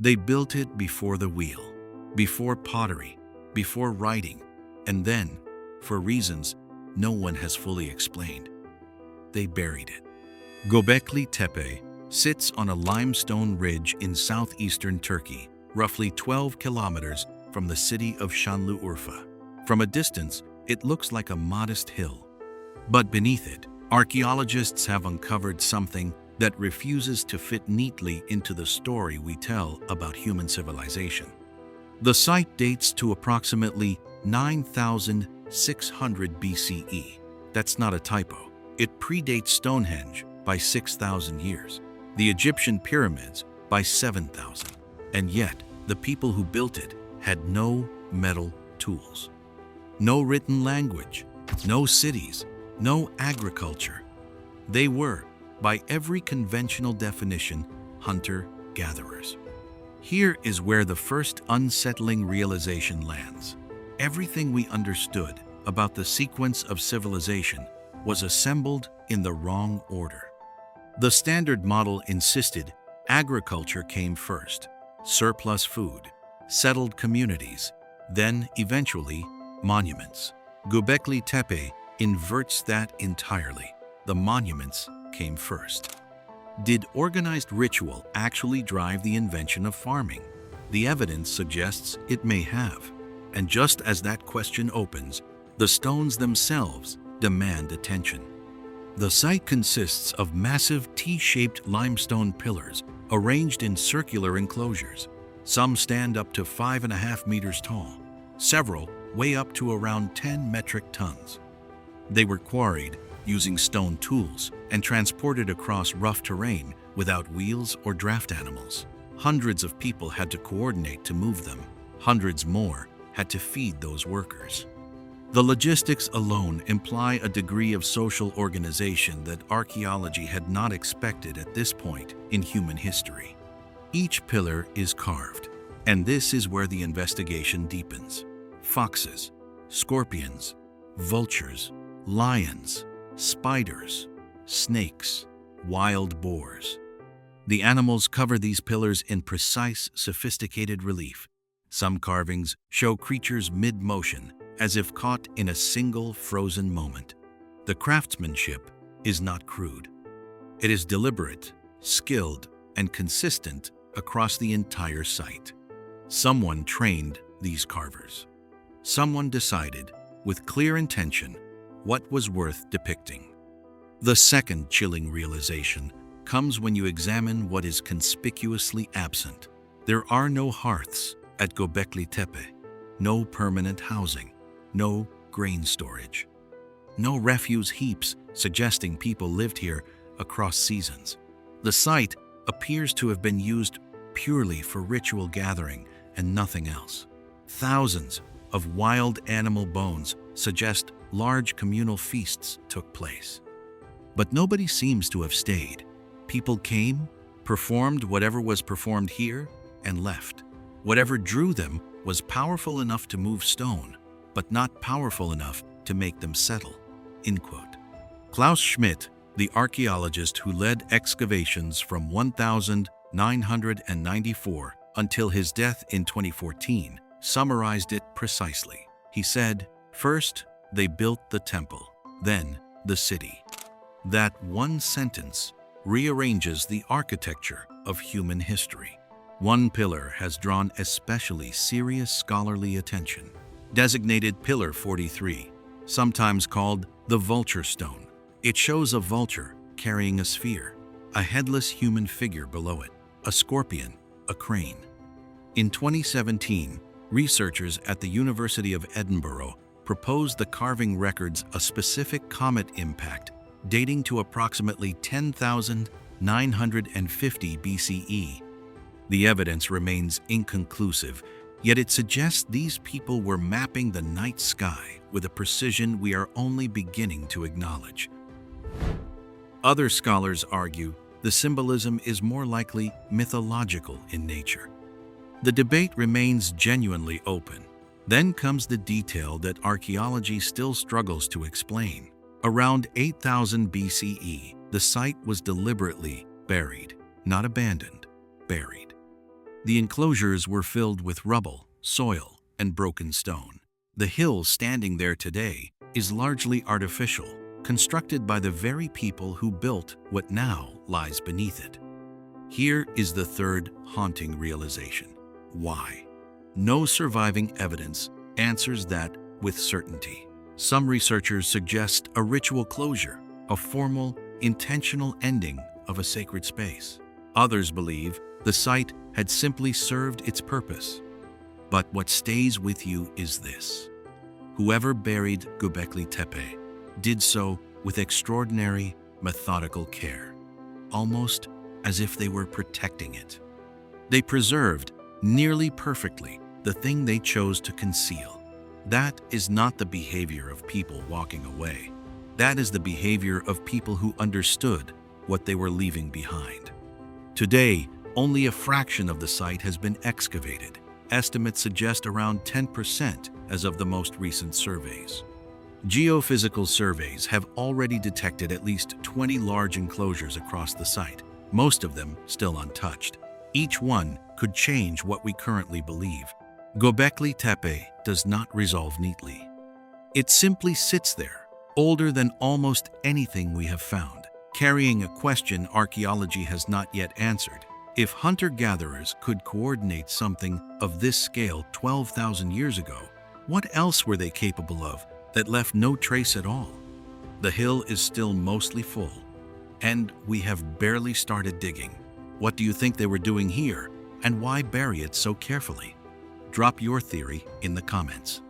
They built it before the wheel, before pottery, before writing, and then, for reasons no one has fully explained, they buried it. Göbekli Tepe sits on a limestone ridge in southeastern Turkey, roughly 12 kilometers from the city of Şanlıurfa. From a distance, it looks like a modest hill. But beneath it, archaeologists have uncovered something that refuses to fit neatly into the story we tell about human civilization. The site dates to approximately 9,600 BCE. That's not a typo. It predates Stonehenge by 6,000 years, the Egyptian pyramids by 7,000. And yet, the people who built it had no metal tools, no written language, no cities, no agriculture. They were, by every conventional definition, hunter-gatherers. Here is where the first unsettling realization lands. Everything we understood about the sequence of civilization was assembled in the wrong order. The standard model insisted agriculture came first, surplus food, settled communities, then eventually monuments. Göbekli Tepe inverts that entirely. The monuments came first. Did organized ritual actually drive the invention of farming? The evidence suggests it may have. And just as that question opens, the stones themselves demand attention. The site consists of massive T-shaped limestone pillars arranged in circular enclosures. Some stand up to 5.5 meters tall. Several weigh up to around 10 metric tons. They were quarried using stone tools and transported across rough terrain without wheels or draft animals. Hundreds of people had to coordinate to move them. Hundreds more had to feed those workers. The logistics alone imply a degree of social organization that archaeology had not expected at this point in human history. Each pillar is carved, and this is where the investigation deepens. Foxes, scorpions, vultures, lions, spiders, snakes, wild boars. The animals cover these pillars in precise, sophisticated relief. Some carvings show creatures mid-motion, as if caught in a single frozen moment. The craftsmanship is not crude. It is deliberate, skilled, and consistent across the entire site. Someone trained these carvers. Someone decided, with clear intention, what was worth depicting. The second chilling realization comes when you examine what is conspicuously absent. There are no hearths at Göbekli Tepe, no permanent housing, no grain storage, no refuse heaps suggesting people lived here across seasons. The site appears to have been used purely for ritual gathering and nothing else. Thousands of wild animal bones suggest large communal feasts took place. But nobody seems to have stayed. People came, performed whatever was performed here, and left. Whatever drew them was powerful enough to move stone, but not powerful enough to make them settle. End quote. Klaus Schmidt, the archaeologist who led excavations from 1994 until his death in 2014, summarized it precisely. He said, "First, they built the temple, then the city." That one sentence rearranges the architecture of human history. One pillar has drawn especially serious scholarly attention. Designated Pillar 43, sometimes called the Vulture Stone. It shows a vulture carrying a sphere, a headless human figure below it, a scorpion, a crane. In 2017, researchers at the University of Edinburgh proposed the carving records a specific comet impact dating to approximately 10,950 BCE. The evidence remains inconclusive, yet it suggests these people were mapping the night sky with a precision we are only beginning to acknowledge. Other scholars argue the symbolism is more likely mythological in nature. The debate remains genuinely open. Then comes the detail that archaeology still struggles to explain. Around 8,000 BCE, the site was deliberately buried, not abandoned, buried. The enclosures were filled with rubble, soil, and broken stone. The hill standing there today is largely artificial, constructed by the very people who built what now lies beneath it. Here is the third haunting realization. Why? No surviving evidence answers that with certainty. Some researchers suggest a ritual closure, a formal, intentional ending of a sacred space. Others believe the site had simply served its purpose. But what stays with you is this: whoever buried Göbekli Tepe did so with extraordinary, methodical care, almost as if they were protecting it. They preserved, nearly perfectly, the thing they chose to conceal. That is not the behavior of people walking away. That is the behavior of people who understood what they were leaving behind. Today, only a fraction of the site has been excavated. Estimates suggest around 10% as of the most recent surveys. Geophysical surveys have already detected at least 20 large enclosures across the site, most of them still untouched. Each one could change what we currently believe. Göbekli Tepe does not resolve neatly. It simply sits there, older than almost anything we have found, carrying a question archaeology has not yet answered. If hunter-gatherers could coordinate something of this scale 12,000 years ago, what else were they capable of that left no trace at all? The hill is still mostly full, and we have barely started digging. What do you think they were doing here, and why bury it so carefully? Drop your theory in the comments.